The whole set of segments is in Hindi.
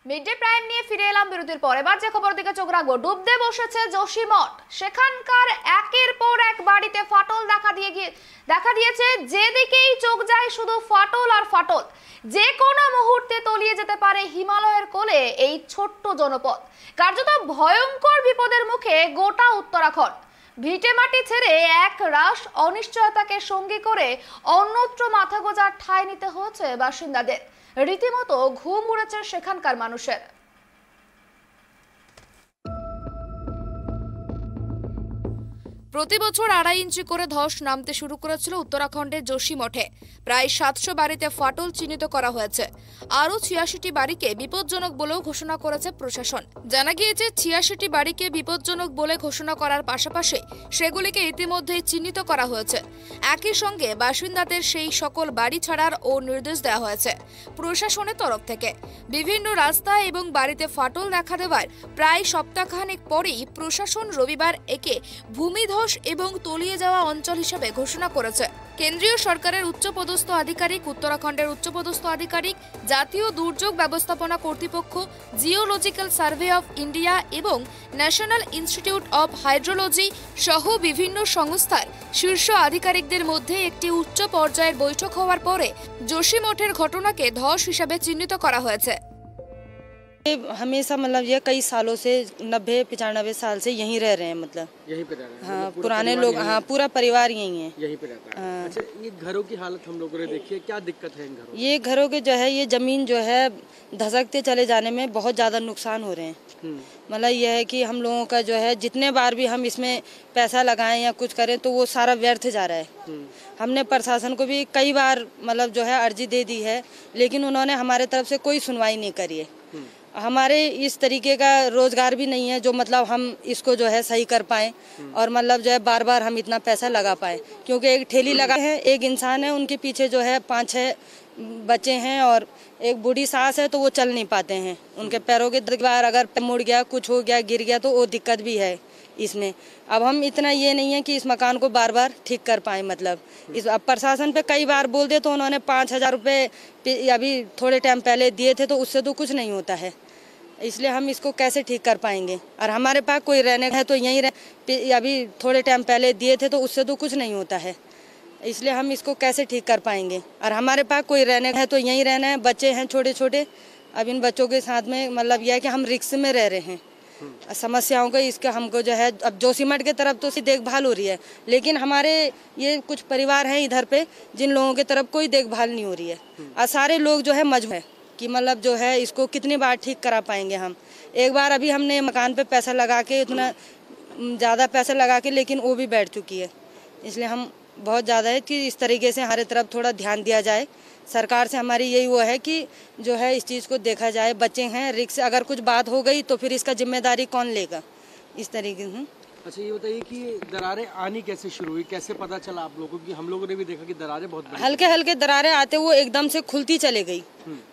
মিড ডে প্রাইম নিয়ে ফিরে এলাম বিরতির পর। এবার যে খবর দিকে চোখ রাখবো, ডুবতে বসেছে যোশীমঠ। সেখানকার একের পর এক বাড়িতে ফাটল দেখা দিয়েছে। যেদিকেই চোখ যায় শুধু ফাটল আর ফাটল। যে কোনো মুহূর্তে তলিয়ে যেতে পারে হিমালয়ের কোলে এই ছোট্ট জনপদ। কার্যত ভয়ঙ্কর বিপদের মুখে গোটা উত্তরাখণ্ড। ভিটে মাটি ছেড়ে এক রাশ অনিশ্চয়তাকে সঙ্গী করে অন্যত্র মাথা গোঁজার ঠাঁই নিতে হয়েছে বাসিন্দাদের। রীতিমতো ঘুম উড়েছে সেখানকার মানুষের। প্রতি বছর 2.5 ইঞ্চি করে ধস নামতে শুরু করেছিল উত্তরাখণ্ডের যোশীমঠে। প্রায় 700 বাড়িতে ফাটল চিহ্নিত করা হয়েছে। আরও 86টি বাড়িকে বিপজ্জনক বলেও ঘোষণা করেছে প্রশাসন। জানা গিয়েছে 86টি বাড়িকে বিপজ্জনক বলে ঘোষণা করার পাশাপাশি সেগুলিকে ইতিমধ্যেই চিহ্নিত করা হয়েছে। একই সঙ্গে বাসিন্দাদের সেই সকল বাড়ি ছাড়ার ও নির্দেশ দেওয়া হয়েছে প্রশাসনের তরফ থেকে। বিভিন্ন রাস্তা এবং বাড়িতে ফাটল দেখা দেওয়ার প্রায় সপ্তাহখানেক পরেই প্রশাসন রবিবার একে ভূমিধস এবং তলিয়ে যাওয়া অঞ্চল হিসেবে ঘোষণা করেছে। কেন্দ্রীয় সরকারের উচ্চপদস্থ আধিকারিক, উত্তরাখণ্ডের উচ্চপদস্থ আধিকারিক, জাতীয় দুর্যোগ ব্যবস্থাপনা কর্তৃপক্ষ, জিওলজিক্যাল সার্ভে অফ ইন্ডিয়া এবং ন্যাশনাল ইনস্টিটিউট অব হাইড্রোলজি সহ বিভিন্ন সংস্থার শীর্ষ আধিকারিকদের মধ্যে একটি উচ্চ পর্যায়ের বৈঠক হওয়ার পরে যোশীমঠের ঘটনাকে ধস হিসেবে চিহ্নিত করা হয়েছে। हमेशा मतलब ये कई सालों से 90-95 साल से यहीं रह रहे हैं, मतलब यहीं पे रह रहे हैं। हाँ, पुराने लोग, हाँ, पूरा परिवार यहीं है, यहीं पे रहता है। अच्छा, ये घरों की हालत हम लोगों ने देखी है, क्या दिक्कत है इन घरों? ये घरों के जो है ये जमीन जो है धसकते चले जाने में बहुत ज़्यादा नुकसान हो रहे हैं। मतलब यह है कि हम लोगों का जो है जितने बार भी हम इसमें पैसा लगाएं या कुछ करें तो वो सारा व्यर्थ जा रहा है। हमने प्रशासन को भी कई बार मतलब जो है अर्जी दे दी है, लेकिन उन्होंने हमारे तरफ से कोई सुनवाई नहीं करी है। हमारे इस तरीके का रोजगार भी नहीं है जो मतलब हम इसको जो है सही कर पाएं और मतलब जो है बार बार हम इतना पैसा लगा पाएं, क्योंकि एक ठेली लगा है, एक इंसान है, उनके पीछे जो है 5-6 बच्चे हैं और एक बूढ़ी सास है, तो वो चल नहीं पाते हैं। उनके पैरों के बार अगर मुड़ गया, कुछ हो गया, गिर गया तो वो दिक्कत भी है इसमें। अब हम इतना ये नहीं है कि इस मकान को बार बार ठीक कर पाए। मतलब इस अब प्रशासन पे कई बार बोल दे तो उन्होंने 5,000 रुपये अभी थोड़े टाइम पहले दिए थे, तो उससे तो कुछ नहीं होता है। इसलिए हम इसको कैसे ठीक कर पाएंगे? और हमारे पास कोई रहने है तो यहीं रह, अभी थोड़े टाइम पहले दिए थे तो उससे तो कुछ नहीं होता है। इसलिए हम इसको कैसे ठीक कर पाएंगे? और हमारे पास कोई रहने है तो यहीं रहना है। बच्चे हैं छोटे छोटे, अब इन बच्चों के साथ में मतलब यह है कि हम रिक्स में रह रहे हैं। समस्याओं का इसका हमको जो है अब जोशीमठ के तरफ तो देखभाल हो रही है, लेकिन हमारे ये कुछ परिवार हैं इधर पे जिन लोगों के तरफ कोई देखभाल नहीं हो रही है। और सारे लोग जो है मजबूर है कि मतलब जो है इसको कितनी बार ठीक करा पाएंगे हम। एक बार अभी हमने मकान पे पैसा लगा के, इतना ज़्यादा पैसा लगा के, लेकिन वो भी बैठ चुकी है। इसलिए हम बहुत ज़्यादा है कि इस तरीके से हमारे तरफ थोड़ा ध्यान दिया जाए। सरकार से हमारी यही वो है कि जो है इस चीज़ को देखा जाए। बच्चे हैं, रिक्स अगर कुछ बात हो गई तो फिर इसका जिम्मेदारी कौन लेगा, इस तरीके से। अच्छा, ये बताइए कि दरारें आनी कैसे शुरू हुई, कैसे पता चला आप लोगों की? हम लोगों ने भी देखा कि दरारें बहुत हल्के हल्के दरारें आते वो एकदम से खुलती चले गई।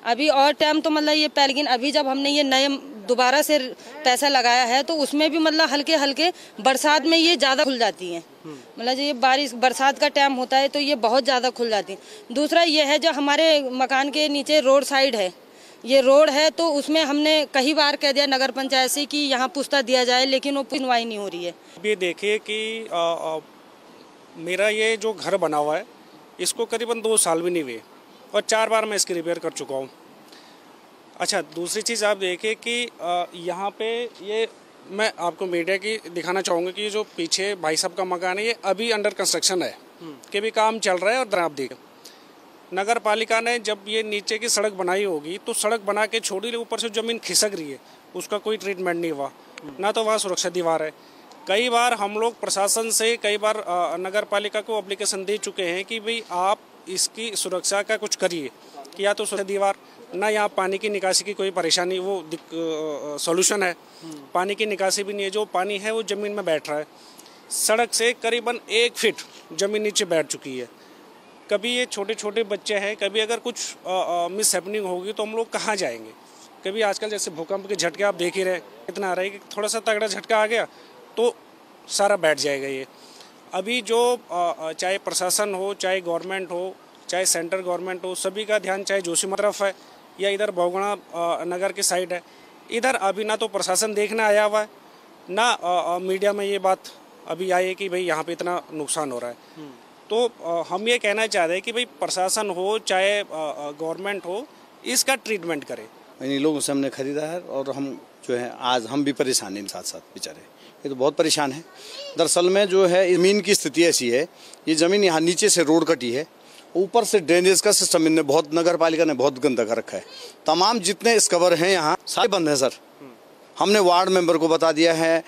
अभी और टाइम तो मतलब ये पहले, लेकिन अभी जब हमने ये नए दोबारा से पैसा लगाया है तो उसमें भी मतलब हल्के हल्के बरसात में ये ज़्यादा खुल जाती हैं। मतलब ये बारिश बरसात का टाइम होता है तो ये बहुत ज़्यादा खुल जाती है। दूसरा ये है जो हमारे मकान के नीचे रोड साइड है, ये रोड है, तो उसमें हमने कई बार कह दिया नगर पंचायत से कि यहाँ पुस्ता दिया जाए, लेकिन वो सुनवाई नहीं हो रही है। ये देखिए कि मेरा ये जो घर बना हुआ है इसको करीबन 2 साल भी नहीं हुए और 4 बार मैं इसकी रिपेयर कर चुका हूँ। अच्छा, दूसरी चीज़ आप देखिए कि यहाँ पे ये मैं आपको मीडिया की दिखाना चाहूँगा कि जो पीछे भाई साहब का मकान है ये अभी अंडर कंस्ट्रक्शन है, कि भी काम चल रहा है। और आप देखिए नगर पालिका ने जब ये नीचे की सड़क बनाई होगी तो सड़क बना के छोड़ी, ऊपर से ज़मीन खिसक रही है, उसका कोई ट्रीटमेंट नहीं हुआ, ना तो वहाँ सुरक्षा दीवार है। कई बार हम लोग प्रशासन से कई बार नगर पालिका को एप्लीकेशन दे चुके हैं कि भाई आप इसकी सुरक्षा का कुछ करिए, कि या तो सुरक्षा दीवार, ना यहाँ पानी की निकासी की कोई परेशानी वो सॉल्यूशन है। पानी की निकासी भी नहीं है, जो पानी है वो ज़मीन में बैठ रहा है। सड़क से करीबन 1 फीट ज़मीन नीचे बैठ चुकी है। कभी ये छोटे छोटे बच्चे हैं, कभी अगर कुछ मिस हैपनिंग होगी तो हम लोग कहाँ जाएंगे? कभी आजकल जैसे भूकंप के झटके आप देख ही रहे, इतना आ रहा है कि थोड़ा सा तगड़ा झटका आ गया तो सारा बैठ जाएगा। ये अभी जो चाहे प्रशासन हो, चाहे गवर्नमेंट हो, चाहे सेंट्रल गवर्नमेंट हो, सभी का ध्यान चाहे जोशीमठ तरफ है या इधर बहुगुणा नगर की साइड है, इधर अभी ना तो प्रशासन देखने आया हुआ है, ना मीडिया में ये बात अभी आई है कि भाई यहाँ पे इतना नुकसान हो रहा है। तो हम ये कहना चाह रहे हैं कि भाई प्रशासन हो चाहे गवर्नमेंट हो, इसका ट्रीटमेंट करे। इन लोगों से हमने खरीदा है और हम जो है आज हम भी परेशान हैं साथ साथ, बेचारे ये तो बहुत परेशान है। दरअसल में जो है ज़मीन की स्थिति ऐसी है, ये ज़मीन यहाँ नीचे से रोड कटी है, ऊपर से ड्रेनेज का सिस्टम इनने बहुत, नगर पालिका ने बहुत गंदा कर रखा है। तमाम जितने स्कवर हैं यहाँ सारे बंद हैं सर। हमने वार्ड मेंबर को बता दिया है,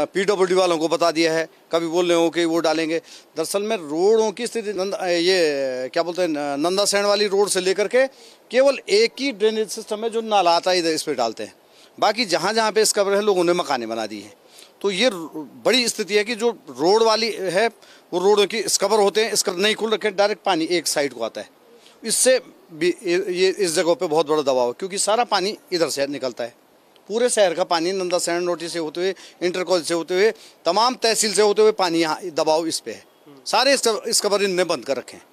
PWD वालों को बता दिया है, कभी बोल रहे हो कि वो डालेंगे। दरअसल में रोडों की स्थिति ये क्या बोलते हैं, नंदा सैंड वाली रोड से लेकर के केवल एक ही ड्रेनेज सिस्टम है जो नाला आता है, इधर इस पर डालते हैं। बाकी जहाँ जहाँ पे स्कवर है लोगों ने मकानें बना दी हैं। तो ये बड़ी स्थिति है कि जो रोड वाली है वो रोड की स्कवर होते हैं, स्कवर नहीं खुल रखे, डायरेक्ट पानी एक साइड को आता है। इससे भी ये इस जगह पे बहुत बड़ा दबाव है, क्योंकि सारा पानी इधर से निकलता है। पूरे शहर का पानी नंदा सैंड नोटिस से होते हुए, इंटर कॉलेज से होते हुए, तमाम तहसील से होते हुए पानी यहाँ दबाव इस पे है। सारे स्कवर इनने बंद कर रखे हैं।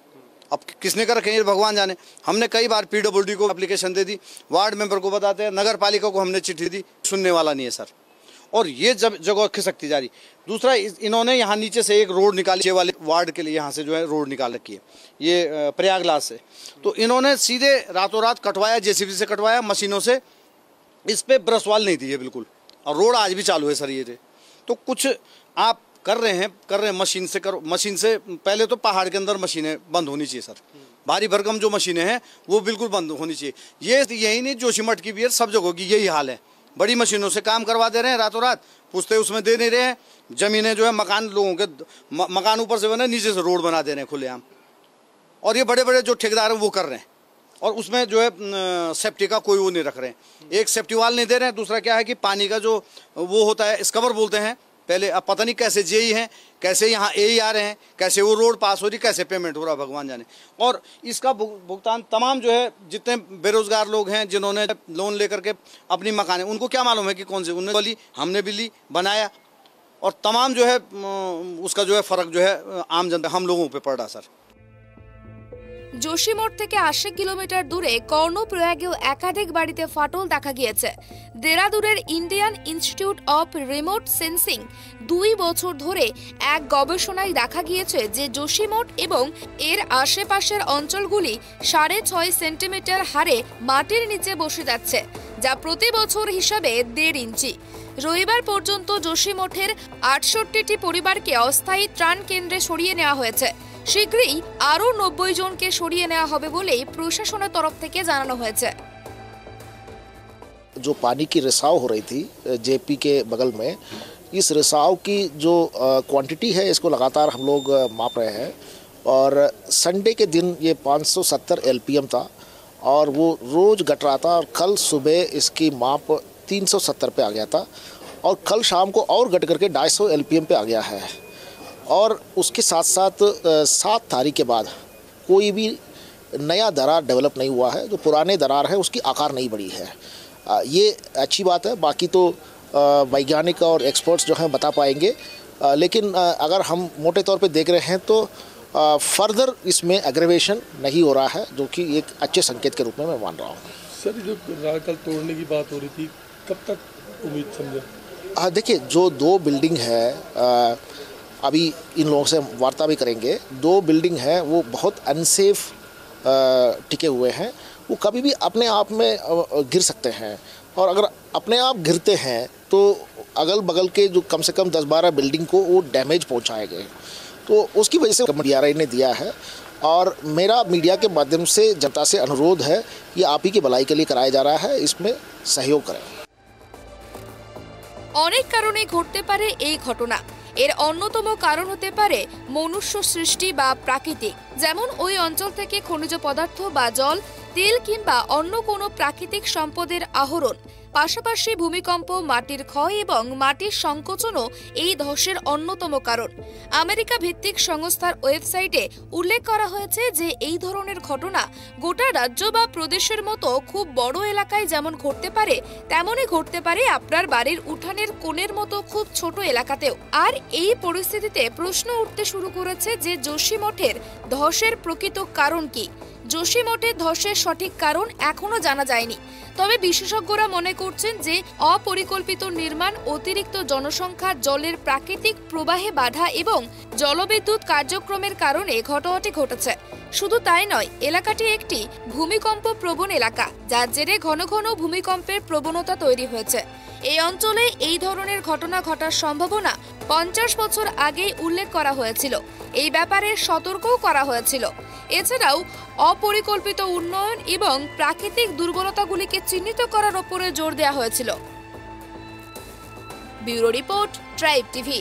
अब किसने कर रखे हैं ये भगवान जाने। हमने कई बार PWD को एप्लीकेशन दे दी, वार्ड मेंबर को बताते हैं, नगर पालिका को हमने चिट्ठी दी, सुनने वाला नहीं है सर। और ये जब जगह खिसकती जा रही। दूसरा, इन्होंने यहाँ नीचे से एक रोड निकाली वाले वार्ड के लिए, यहाँ से जो है रोड निकाल रखी है ये प्रयागराज से। तो इन्होंने सीधे रातों रात कटवाया, JCB से कटवाया, मशीनों से। इस पे ब्रश वाल नहीं थी ये बिल्कुल, और रोड आज भी चालू है सर ये। तो कुछ आप कर रहे हैं मशीन से करो। मशीन से पहले तो पहाड़ के अंदर मशीनें बंद होनी चाहिए सर। भारी भरकम जो मशीनें हैं वो बिल्कुल बंद होनी चाहिए। यही नहीं, जोशीमठ की भी है, सब जगहों की यही हाल है। बड़ी मशीनों से काम करवा दे रहे हैं रातों रात, पूछते उसमें दे नहीं रहे हैं। ज़मीनें जो है मकान लोगों के मकान ऊपर से बने, नीचे से रोड बना दे रहे हैं खुलेआम। और ये बड़े बड़े जो ठेकेदार हैं वो कर रहे हैं, और उसमें जो है सेफ्टी का कोई वो नहीं रख रहे हैं। एक सेफ्टी वाल नहीं दे रहे हैं, दूसरा क्या है कि पानी का जो वो होता है स्कवर बोलते हैं पहले, अब पता नहीं कैसे JE हैं, कैसे यहाँ AE आ रहे हैं, कैसे वो रोड पास हो रही, कैसे पेमेंट हो रहा भगवान जाने। और इसका भुगतान तमाम जो है जितने बेरोजगार लोग हैं जिन्होंने लोन लेकर के अपनी मकानें, उनको क्या मालूम है कि कौन सी उन्होंने वाली, हमने भी ली, बनाया, और तमाम जो है उसका जो है फ़र्क जो है आम जनता हम लोगों पे पड़ रहा सर। जोशीमठ থেকে 80 কিলোমিটার দূরে কর্ণপ্রয়াগেও একাধিক বাড়িতে ফাটল দেখা গিয়েছে। দেরাদুনের Indian Institute of Remote Sensing 2 বছর ধরে এক গবেষণায় দেখা গিয়েছে যে যোশীমঠ এবং এর আশেপাশের অঞ্চলগুলি 6.5 সেন্টিমিটার হারে মাটির নিচে বসে যাচ্ছে, যা প্রতি বছর হিসাবে 1.5 ইঞ্চি। রবিবার পর্যন্ত যোশীমঠের 68টি পরিবারকে অস্থায়ী ত্রাণ কেন্দ্রে সরিয়ে নেওয়া হয়েছে। शीघ्रई आरो 90 जनके सरिये नेওয়া হবে বলেই প্রশাসনের তরফ থেকে জানানো হয়েছে। जो पानी की रिसाव हो रही थी JP के बगल में, इस रिसाव की जो क्वांटिटी है इसको लगातार हम लोग माप रहे हैं। और संडे के दिन ये 570 LPM था और वो रोज़ घट रहा था, और कल सुबह इसकी माप 370 पे आ गया था, और कल शाम को और घट करके 250 LPM पे आ गया है। और उसके साथ साथ 7 तारीख के बाद कोई भी नया दरार डेवलप नहीं हुआ है। जो पुराने दरार है उसकी आकार नहीं बढ़ी है। ये अच्छी बात है। बाकी तो वैज्ञानिक और एक्सपर्ट्स जो हैं बता पाएंगे, लेकिन अगर हम मोटे तौर पे देख रहे हैं तो फर्दर इसमें एग्रेवेशन नहीं हो रहा है, जो कि एक अच्छे संकेत के रूप में मैं मान रहा हूँ। सर, जो राकल तोड़ने की बात हो रही थी, कब तक उम्मीद समझे? देखिए, जो 2 बिल्डिंग है, अभी इन लोगों से वार्ता भी करेंगे। 2 बिल्डिंग हैं वो बहुत अनसेफ टिके हुए हैं, वो कभी भी अपने आप में गिर सकते हैं। और अगर अपने आप गिरते हैं तो अगल बगल के जो कम से कम 10-12 बिल्डिंग को वो डैमेज पहुंचाएंगे। तो उसकी वजह से DRI ने दिया है, और मेरा मीडिया के माध्यम से जनता से अनुरोध है, ये आप ही की भलाई के लिए कराया जा रहा है, इसमें सहयोग करें। অনেক কারণে ঘটতে পারে এই ঘটনা। এর অন্যতম কারণ হতে পারে মনুষ্য সৃষ্টি বা প্রাকৃতিক, যেমন ওই অঞ্চল থেকে খনিজ পদার্থ বা জল, তেল কিংবা অন্য কোনো প্রাকৃতিক সম্পদের আহরণ। পাশাপাশি ভূমিকম্প, মাটির ক্ষয় এবং মাটির সংকোচনও এই ধসের অন্যতম কারণ। আমেরিকা ভিত্তিক সংস্থার ওয়েবসাইটে উল্লেখ করা হয়েছে যে এই ধরনের ঘটনা গোটা রাজ্য বা প্রদেশের মতো খুব বড় এলাকায় যেমন ঘটতে পারে, তেমনই ঘটতে পারে আপনার বাড়ির উঠানের কোণের মতো খুব ছোট এলাকাতেও। আর এই পরিস্থিতিতে প্রশ্ন উঠতে শুরু করেছে যে যোশীমঠের ধসের প্রকৃত কারণ কি। যোশীমঠে ধসের সঠিক কারণ এখনো জানা যায়নি। তবে বিশেষজ্ঞরা মনে করছেন যে অপরিকল্পিত নির্মাণ, অতিরিক্ত জনসংখ্যা, জলের প্রাকৃতিক প্রবাহে বাধা এবং জলবিদ্যুৎ কার্যক্রমের কারণে ঘটনাটি ঘটেছে। শুধু তাই নয়, এলাকাটি একটি ভূমিকম্প প্রবণ এলাকা, যার জেরে ঘন ঘন ভূমিকম্পের প্রবণতা তৈরি হয়েছে। এই অঞ্চলে এই ধরনের ঘটনা ঘটার সম্ভাবনা 50 বছর আগেই উল্লেখ করা হয়েছিল। এই ব্যাপারে সতর্কও করা হয়েছিল। এছাড়াও অপরিকল্পিত উন্নয়ন এবং প্রাকৃতিক দুর্বলতাগুলিকে চিহ্নিত করার উপরে জোর দেওয়া হয়েছিল। Bureau report, tribe TV.